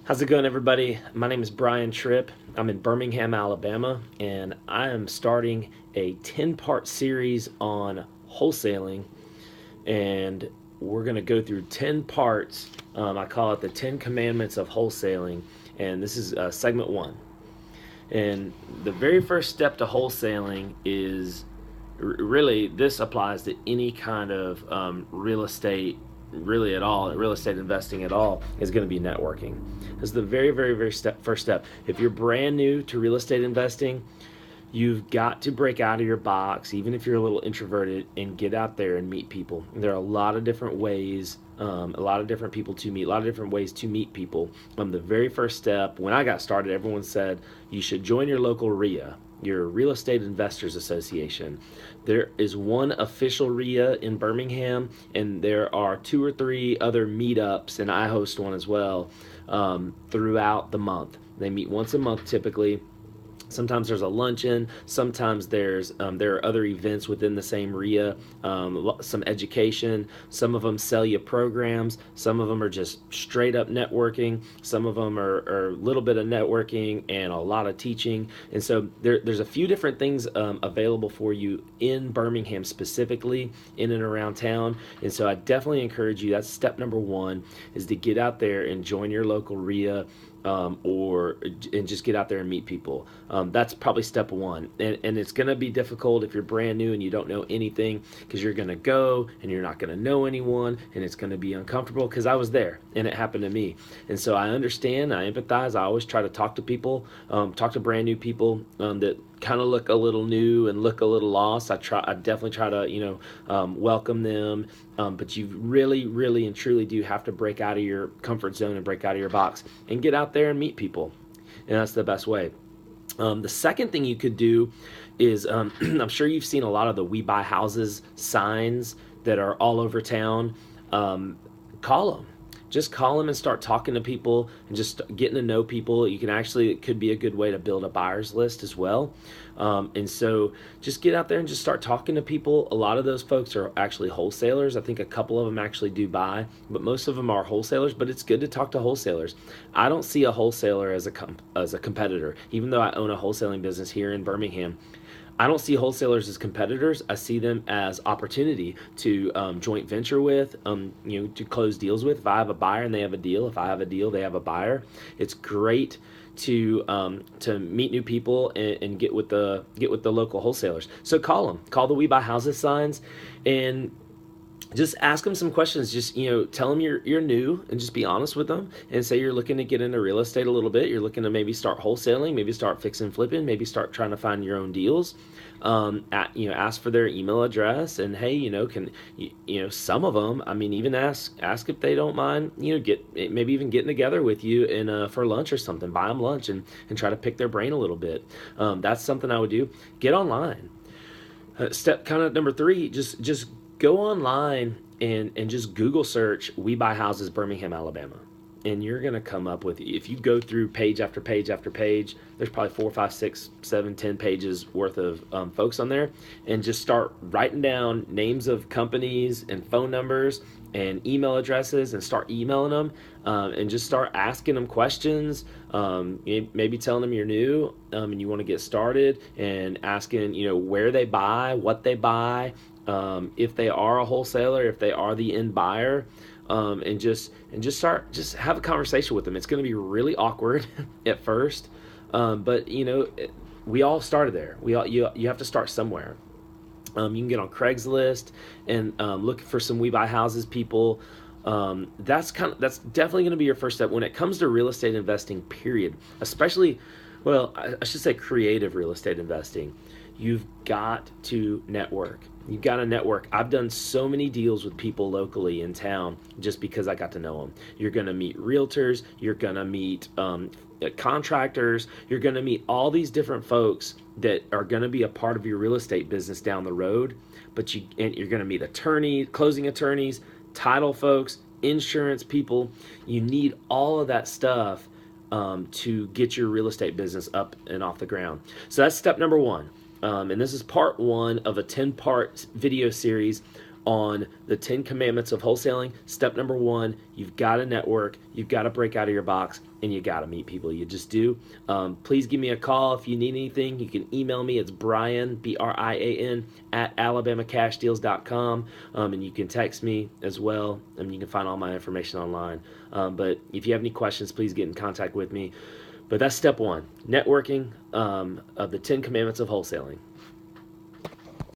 How's it going, everybody? My name is Brian Trippe. I'm in Birmingham, Alabama, and I am starting a 10-part series on wholesaling. And we're going to go through 10 parts. I call it the 10 Commandments of Wholesaling. And this is segment one. And the very first step to wholesaling is really, this applies to any kind of real estate, really at all, real estate investing at all, is going to be networking. This is the very first step. If you're brand new to real estate investing, you've got to break out of your box, even if you're a little introverted, and get out there and meet people. There are a lot of different ways, a lot of different people to meet, a lot of different ways to meet people. The very first step, when I got started, everyone said you should join your local RIA, your Real Estate Investors Association. There is one official RIA in Birmingham, and there are two or three other meetups, and I host one as well, throughout the month. They meet once a month typically. Sometimes there's a luncheon. Sometimes there are other events within the same RIA, some education. Some of them sell you programs. Some of them are just straight up networking. Some of them are a little bit of networking and a lot of teaching. And so there's a few different things available for you in Birmingham specifically, in and around town. And so I definitely encourage you. That's step number one, is to get out there and join your local RIA. And just get out there and meet people. That's probably step one. And it's going to be difficult if you're brand new and you don't know anything, because you're going to go and you're not going to know anyone, and it's going to be uncomfortable, because I was there and it happened to me. And so I understand, I empathize. I always try to talk to people, talk to brand new people that kind of look a little new and look a little lost. I definitely try to, welcome them. But you really and truly do have to break out of your comfort zone and break out of your box and get out there and meet people. And that's the best way. The second thing you could do is, I'm sure you've seen a lot of the We Buy Houses signs that are all over town. Call them. Just call them and start talking to people and just getting to know people. It could be a good way to build a buyer's list as well. And so just get out there and just start talking to people. A lot of those folks are actually wholesalers. I think a couple of them actually do buy, but most of them are wholesalers. But it's good to talk to wholesalers. I don't see a wholesaler as a competitor, even though I own a wholesaling business here in Birmingham. I don't see wholesalers as competitors. I see them as opportunity to joint venture with, to close deals with. If I have a buyer and they have a deal, if I have a deal, they have a buyer. It's great to meet new people and get with the local wholesalers. So call them, call the We Buy Houses signs, and just ask them some questions. Just, tell them you're new, and just be honest with them and say you're looking to get into real estate a little bit. You're looking to maybe start wholesaling, maybe start fixing flipping, maybe start trying to find your own deals. Ask for their email address, and hey, can some of them, even ask if they don't mind, maybe even getting together with you and for lunch or something. Buy them lunch and try to pick their brain a little bit. That's something I would do. Get online. Step kind of number three, just go online and just Google search We Buy Houses Birmingham, Alabama. And you're going to come up with, if you go through page after page after page, there's probably 4, 5, 6, 7, 10 pages worth of folks on there. And just start writing down names of companies and phone numbers and email addresses, and start emailing them, and just start asking them questions. Maybe telling them you're new and you want to get started, and asking, where they buy, what they buy, if they are a wholesaler, if they are the end buyer, and just have a conversation with them. It's going to be really awkward at first, but we all started there. You have to start somewhere. You can get on Craigslist and look for some We Buy Houses people. That's definitely going to be your first step when it comes to real estate investing. Period. Especially, well, I should say creative real estate investing. You've got to network. You've got to network. I've done so many deals with people locally in town just because I got to know them. You're going to meet realtors. You're going to meet contractors. You're going to meet all these different folks that are going to be a part of your real estate business down the road. But you're going to meet attorneys, closing attorneys, title folks, insurance people. You need all of that stuff to get your real estate business up and off the ground. So that's step number one. And this is part one of a 10-part video series on the 10 commandments of wholesaling. Step number one, you've got to network, you've got to break out of your box, and you got to meet people. You just do. Please give me a call if you need anything. You can email me. It's Brian, Brian, at alabamacashdeals.com. And you can text me as well. You can find all my information online. But if you have any questions, please get in contact with me. But that's step one, networking of the 10 commandments of wholesaling.